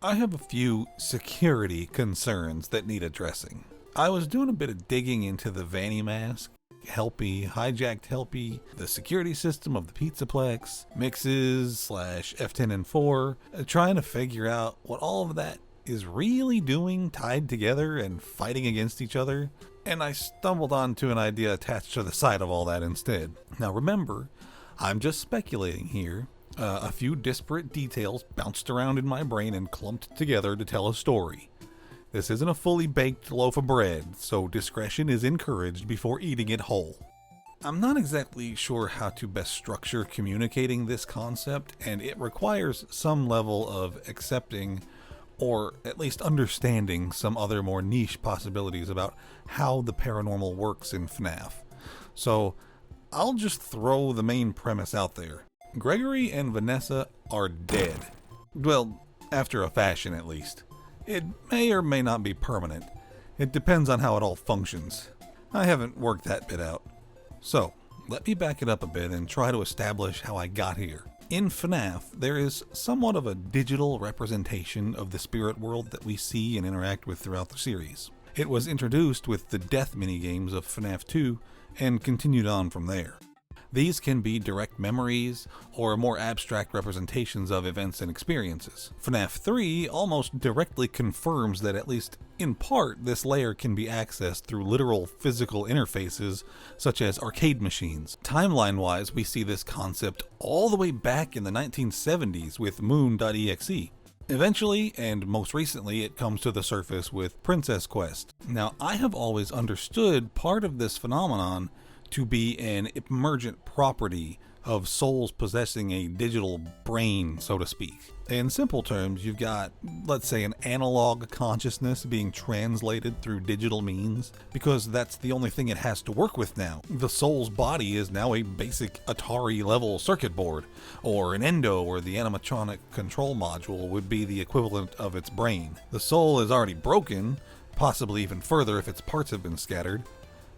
I have a few security concerns that need addressing. I was doing a bit of digging into the VANNI mask, hijacked Helpy, the security system of the Pizzaplex, mixes / F10 and 4, trying to figure out what all of that is really doing tied together and fighting against each other, and I stumbled onto an idea attached to the side of all that instead. Now remember, I'm just speculating here. A few disparate details bounced around in my brain and clumped together to tell a story. This isn't a fully baked loaf of bread, so discretion is encouraged before eating it whole. I'm not exactly sure how to best structure communicating this concept, and it requires some level of accepting or at least understanding some other more niche possibilities about how the paranormal works in FNAF. So I'll just throw the main premise out there. Gregory and Vanessa are dead. Well, after a fashion at least. It may or may not be permanent. It depends on how it all functions. I haven't worked that bit out. So, let me back it up a bit and try to establish how I got here. In FNAF, there is somewhat of a digital representation of the spirit world that we see and interact with throughout the series. It was introduced with the death minigames of FNAF 2 and continued on from there. These can be direct memories or more abstract representations of events and experiences. FNAF 3 almost directly confirms that at least in part this layer can be accessed through literal physical interfaces such as arcade machines. Timeline-wise, we see this concept all the way back in the 1970s with Moon.exe. Eventually, and most recently, it comes to the surface with Princess Quest. Now, I have always understood part of this phenomenon to be an emergent property of souls possessing a digital brain, so to speak. In simple terms, you've got, let's say, an analog consciousness being translated through digital means, because that's the only thing it has to work with now. The soul's body is now a basic Atari-level circuit board, or an endo, or the animatronic control module would be the equivalent of its brain. The soul is already broken, possibly even further if its parts have been scattered,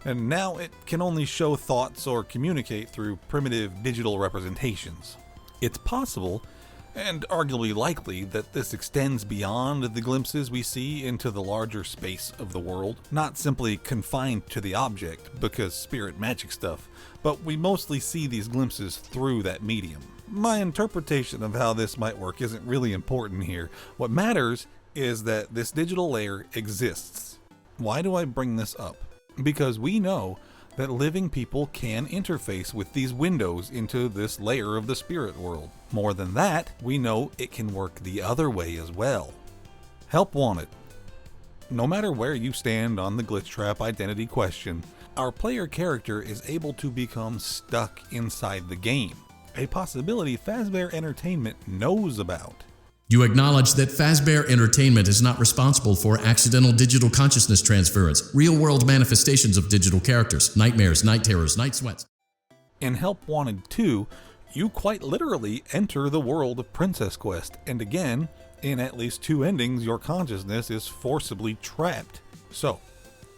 and now it can only show thoughts or communicate through primitive digital representations. It's possible, and arguably likely, that this extends beyond the glimpses we see into the larger space of the world, not simply confined to the object, because spirit magic stuff, but we mostly see these glimpses through that medium. My interpretation of how this might work isn't really important here. What matters is that this digital layer exists. Why do I bring this up? Because we know that living people can interface with these windows into this layer of the spirit world. More than that, we know it can work the other way as well. Help wanted. No matter where you stand on the glitch trap identity question, our player character is able to become stuck inside the game, a possibility Fazbear Entertainment knows about. You acknowledge that Fazbear Entertainment is not responsible for accidental digital consciousness transference, real-world manifestations of digital characters, nightmares, night terrors, night sweats. In Help Wanted 2, you quite literally enter the world of Princess Quest, and again, in at least 2 endings, your consciousness is forcibly trapped. So,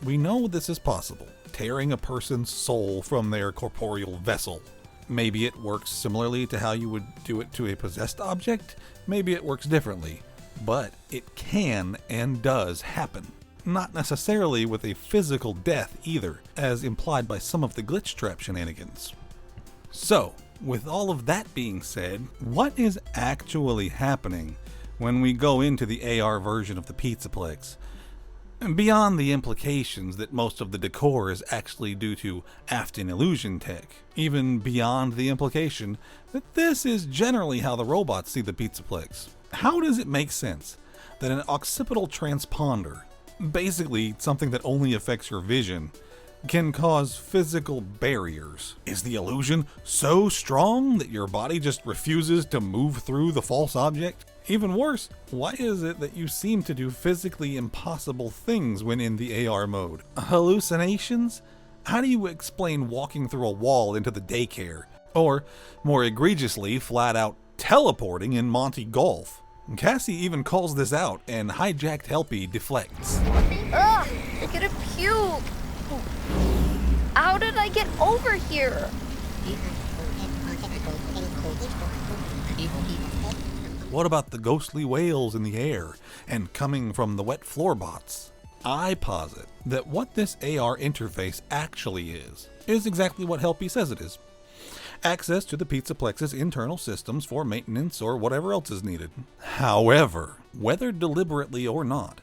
we know this is possible, tearing a person's soul from their corporeal vessel. Maybe it works similarly to how you would do it to a possessed object, maybe it works differently, but it can and does happen. Not necessarily with a physical death either, as implied by some of the glitch trap shenanigans. So, with all of that being said, what is actually happening when we go into the AR version of the Pizzaplex? Beyond the implications that most of the decor is actually due to Afton illusion tech, even beyond the implication that this is generally how the robots see the Pizzaplex, how does it make sense that an occipital transponder, basically something that only affects your vision, can cause physical barriers? Is the illusion so strong that your body just refuses to move through the false object? Even worse, why is it that you seem to do physically impossible things when in the AR mode? Hallucinations? How do you explain walking through a wall into the daycare? Or, more egregiously, flat out teleporting in Monty Golf? Cassie even calls this out, and hijacked Helpy deflects. Ugh, I'm gonna puke. How did I get over here? What about the ghostly wails in the air and coming from the wet floorbots? I posit that what this AR interface actually is exactly what Helpy says it is. Access to the Pizzaplex's internal systems for maintenance or whatever else is needed. However, whether deliberately or not,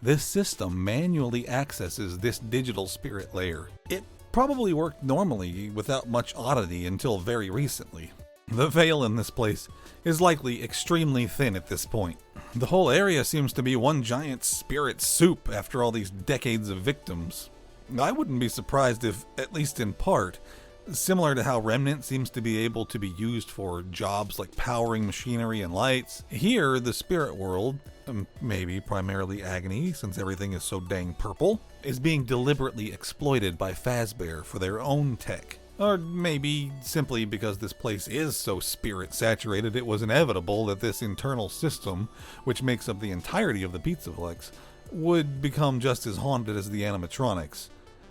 this system manually accesses this digital spirit layer. It probably worked normally without much oddity until very recently. The veil in this place is likely extremely thin at this point. The whole area seems to be one giant spirit soup after all these decades of victims. I wouldn't be surprised if, at least in part, similar to how Remnant seems to be able to be used for jobs like powering machinery and lights, here the spirit world, maybe primarily Agony since everything is so dang purple, is being deliberately exploited by Fazbear for their own tech. Or maybe simply because this place is so spirit saturated it was inevitable that this internal system, which makes up the entirety of the Pizzaplex, would become just as haunted as the animatronics,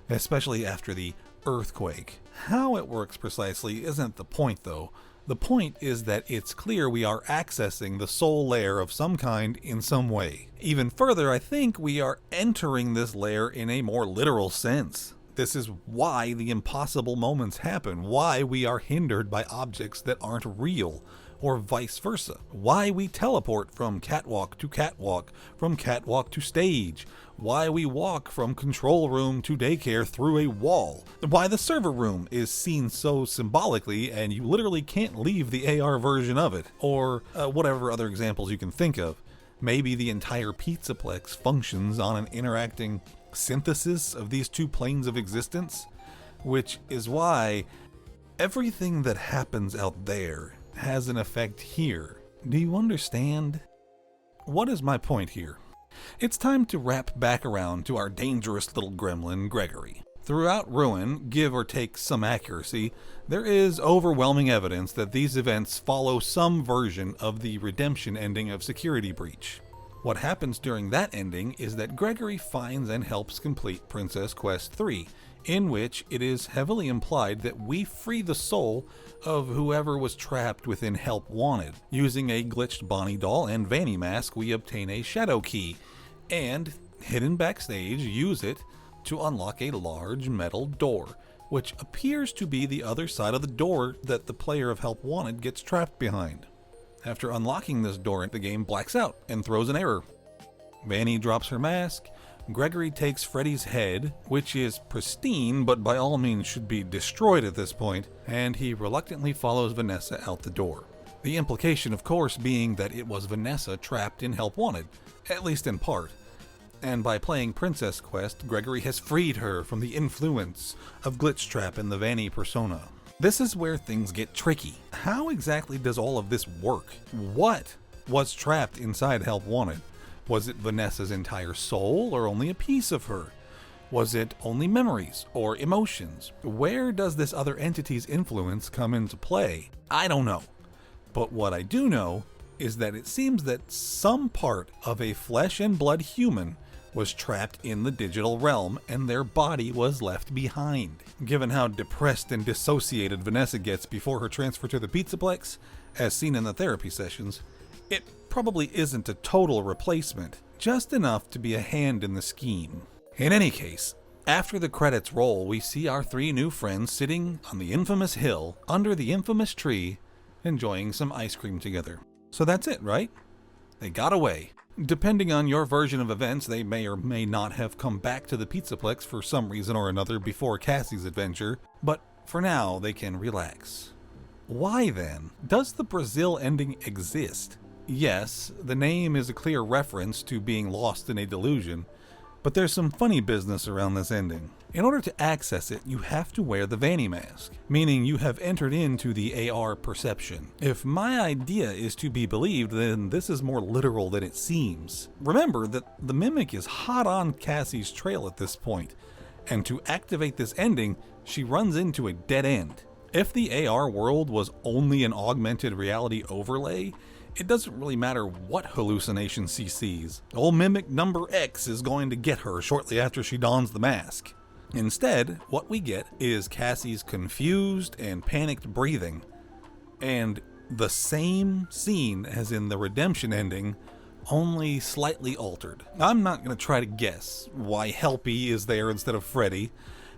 especially after the earthquake. How it works precisely isn't the point though. The point is that it's clear we are accessing the soul layer of some kind in some way. Even further, I think we are entering this layer in a more literal sense. This is why the impossible moments happen, why we are hindered by objects that aren't real, or vice versa. Why we teleport from catwalk to catwalk, from catwalk to stage. Why we walk from control room to daycare through a wall. Why the server room is seen so symbolically and you literally can't leave the AR version of it. Or whatever other examples you can think of. Maybe the entire Pizzaplex functions on an interacting synthesis of these two planes of existence, which is why everything that happens out there has an effect here. Do you understand? What is my point here? It's time to wrap back around to our dangerous little gremlin, Gregory. Throughout Ruin, give or take some accuracy, there is overwhelming evidence that these events follow some version of the redemption ending of Security Breach. What happens during that ending is that Gregory finds and helps complete Princess Quest 3, in which it is heavily implied that we free the soul of whoever was trapped within Help Wanted. Using a glitched Bonnie doll and Vanny mask, we obtain a shadow key, and, hidden backstage, use it to unlock a large metal door, which appears to be the other side of the door that the player of Help Wanted gets trapped behind. After unlocking this door, the game blacks out and throws an error. Vanny drops her mask, Gregory takes Freddy's head, which is pristine but by all means should be destroyed at this point, and he reluctantly follows Vanessa out the door. The implication, of course, being that it was Vanessa trapped in Help Wanted, at least in part. And by playing Princess Quest, Gregory has freed her from the influence of Glitchtrap and the Vanny persona. This is where things get tricky. How exactly does all of this work? What was trapped inside Help Wanted? Was it Vanessa's entire soul or only a piece of her? Was it only memories or emotions? Where does this other entity's influence come into play? I don't know. But what I do know is that it seems that some part of a flesh and blood human was trapped in the digital realm and their body was left behind. Given how depressed and dissociated Vanessa gets before her transfer to the Pizzaplex, as seen in the therapy sessions, it probably isn't a total replacement, just enough to be a hand in the scheme. In any case, after the credits roll, we see our three new friends sitting on the infamous hill under the infamous tree, enjoying some ice cream together. So that's it, right? They got away. Depending on your version of events, they may or may not have come back to the Pizzaplex for some reason or another before Cassie's adventure, but for now they can relax. Why then does the Brazil ending exist? Yes, the name is a clear reference to being lost in a delusion, but there's some funny business around this ending. In order to access it, you have to wear the Vanny mask, meaning you have entered into the AR perception. If my idea is to be believed, then this is more literal than it seems. Remember that the Mimic is hot on Cassie's trail at this point, and to activate this ending, she runs into a dead end. If the AR world was only an augmented reality overlay, it doesn't really matter what hallucination she sees. Old Mimic number X is going to get her shortly after she dons the mask. Instead, what we get is Cassie's confused and panicked breathing. And the same scene as in the redemption ending, only slightly altered. I'm not going to try to guess why Helpy is there instead of Freddy,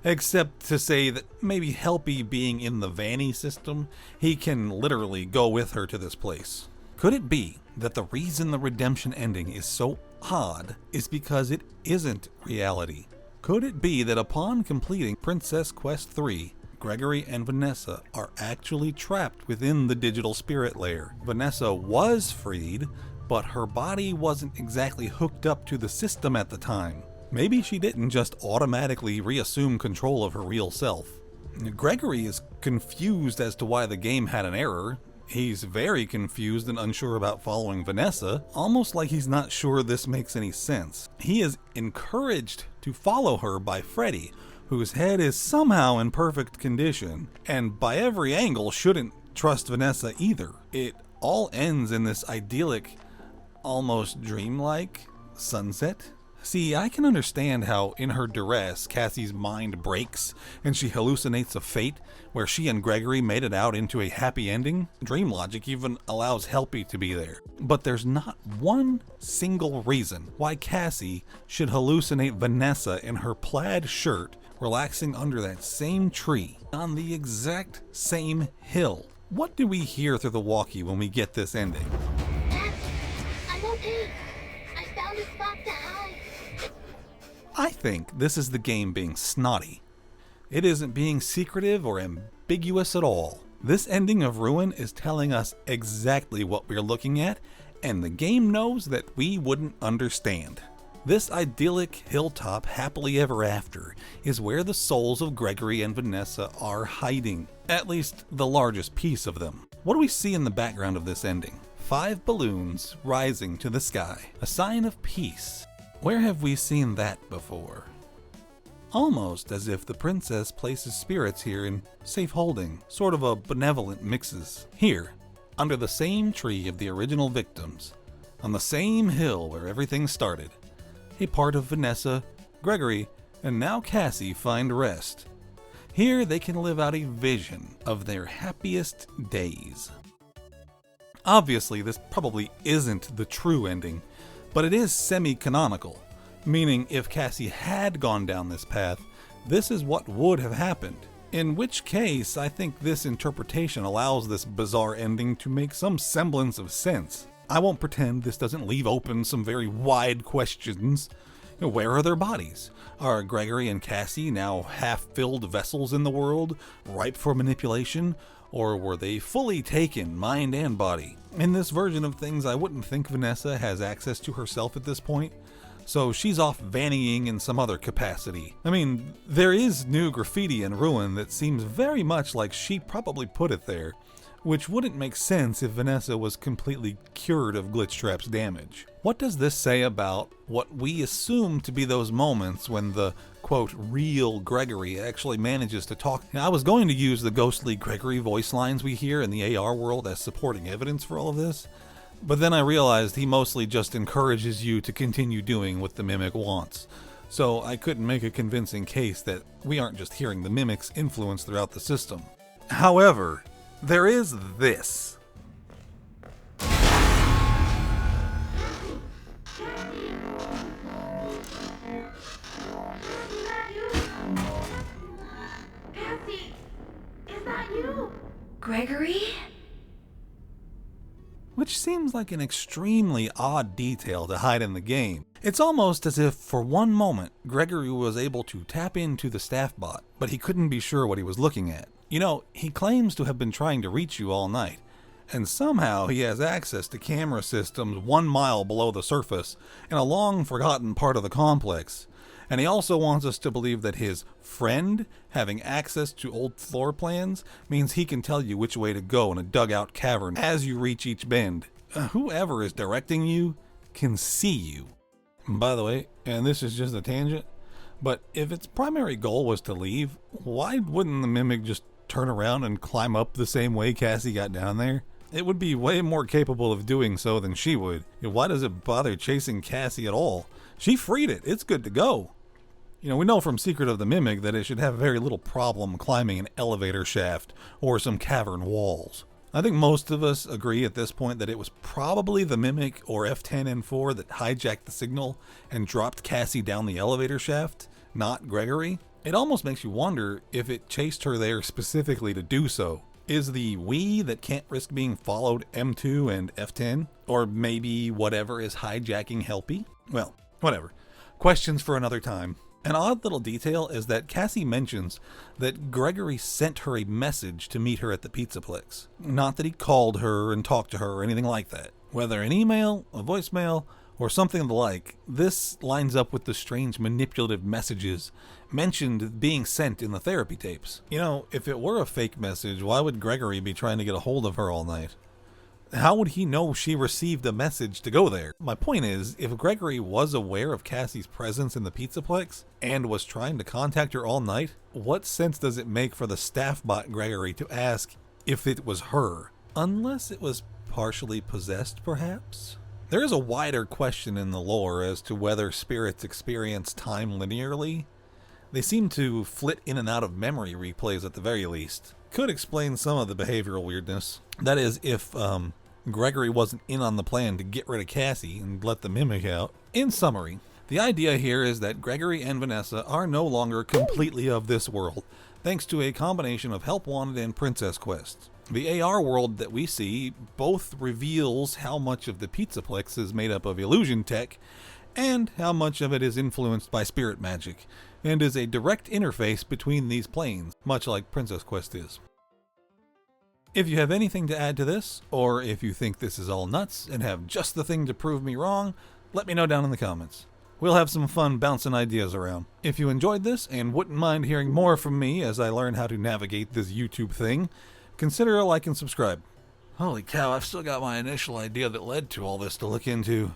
except to say that maybe Helpy being in the VANNI system, he can literally go with her to this place. Could it be that the reason the redemption ending is so odd is because it isn't reality? Could it be that upon completing Princess Quest 3, Gregory and Vanessa are actually trapped within the digital spirit layer? Vanessa was freed, but her body wasn't exactly hooked up to the system at the time. Maybe she didn't just automatically reassume control of her real self. Gregory is confused as to why the game had an error. He's very confused and unsure about following Vanessa, almost like he's not sure this makes any sense. He is encouraged to follow her by Freddy, whose head is somehow in perfect condition, and by every angle shouldn't trust Vanessa either. It all ends in this idyllic, almost dreamlike sunset. See, I can understand how in her duress, Cassie's mind breaks and she hallucinates a fate where she and Gregory made it out into a happy ending. Dream logic even allows Helpy to be there. But there's not one single reason why Cassie should hallucinate Vanessa in her plaid shirt relaxing under that same tree on the exact same hill. What do we hear through the walkie when we get this ending? I'm okay. I found a spot to hide. I think this is the game being snotty. It isn't being secretive or ambiguous at all. This ending of Ruin is telling us exactly what we're looking at, and the game knows that we wouldn't understand. This idyllic hilltop happily ever after is where the souls of Gregory and Vanessa are hiding, at least the largest piece of them. What do we see in the background of this ending? 5 balloons rising to the sky, a sign of peace. Where have we seen that before? Almost as if the princess places spirits here in safe holding, sort of a benevolent mixes. Here, under the same tree of the original victims, on the same hill where everything started, a part of Vanessa, Gregory, and now Cassie find rest. Here they can live out a vision of their happiest days. Obviously, this probably isn't the true ending, but it is semi-canonical, meaning if Cassie had gone down this path, this is what would have happened. In which case, I think this interpretation allows this bizarre ending to make some semblance of sense. I won't pretend this doesn't leave open some very wide questions. Where are their bodies? Are Gregory and Cassie now half-filled vessels in the world, ripe for manipulation? Or were they fully taken, mind and body? In this version of things, I wouldn't think Vanessa has access to herself at this point, so she's off vannying in some other capacity. I mean, there is new graffiti in Ruin that seems very much like she probably put it there, which wouldn't make sense if Vanessa was completely cured of Glitchtrap's damage. What does this say about what we assume to be those moments when the, quote, real Gregory actually manages to talk? Now, I was going to use the ghostly Gregory voice lines we hear in the AR world as supporting evidence for all of this, but then I realized he mostly just encourages you to continue doing what the Mimic wants. So I couldn't make a convincing case that we aren't just hearing the Mimic's influence throughout the system. However, there is this. Cassie, is that you? Gregory? Which seems like an extremely odd detail to hide in the game. It's almost as if for one moment Gregory was able to tap into the staff bot, but he couldn't be sure what he was looking at. You know, he claims to have been trying to reach you all night, and somehow he has access to camera systems 1 mile below the surface in a long-forgotten part of the complex. And he also wants us to believe that his friend having access to old floor plans means he can tell you which way to go in a dugout cavern as you reach each bend. Whoever is directing you can see you. By the way, and this is just a tangent, but if its primary goal was to leave, why wouldn't the Mimic just turn around and climb up the same way Cassie got down there? It would be way more capable of doing so than she would. Why does it bother chasing Cassie at all? She freed it. It's good to go. You know, we know from Secret of the Mimic that it should have very little problem climbing an elevator shaft or some cavern walls. I think most of us agree at this point that it was probably the Mimic or F10N4 that hijacked the signal and dropped Cassie down the elevator shaft, not Gregory. It almost makes you wonder if it chased her there specifically to do so. Is the we that can't risk being followed M2 and F10? Or maybe whatever is hijacking Helpy? Well, whatever. Questions for another time. An odd little detail is that Cassie mentions that Gregory sent her a message to meet her at the Pizzaplex. Not that he called her and talked to her or anything like that. Whether an email, a voicemail, or something of the like, this lines up with the strange manipulative messages mentioned being sent in the therapy tapes. You know, if it were a fake message, why would Gregory be trying to get a hold of her all night? How would he know she received a message to go there? My point is, if Gregory was aware of Cassie's presence in the Pizzaplex and was trying to contact her all night, what sense does it make for the staff bot Gregory to ask if it was her? Unless it was partially possessed, perhaps? There is a wider question in the lore as to whether spirits experience time linearly. They seem to flit in and out of memory replays at the very least. Could explain some of the behavioral weirdness. That is, if Gregory wasn't in on the plan to get rid of Cassie and let the Mimic out. In summary, the idea here is that Gregory and Vanessa are no longer completely of this world, thanks to a combination of Help Wanted and Princess Quests. The AR world that we see both reveals how much of the Pizzaplex is made up of illusion tech, and how much of it is influenced by spirit magic, and is a direct interface between these planes, much like Princess Quest is. If you have anything to add to this, or if you think this is all nuts and have just the thing to prove me wrong, let me know down in the comments. We'll have some fun bouncing ideas around. If you enjoyed this and wouldn't mind hearing more from me as I learn how to navigate this YouTube thing, consider a like and subscribe. Holy cow, I've still got my initial idea that led to all this to look into.